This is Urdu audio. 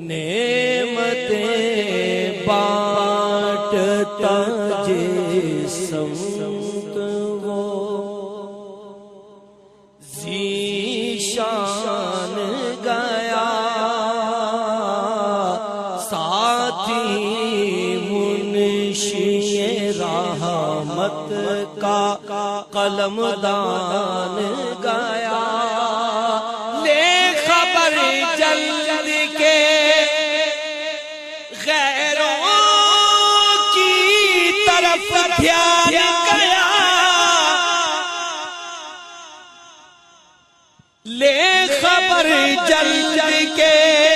نعمتیں بانٹتا جس سمت وہ ذیشان گیا ساتھی منشی رحمت کا قلم دان گیا لے خبر جلد کے غیروں کی طرف دھیان گیا لے خبر جلد کے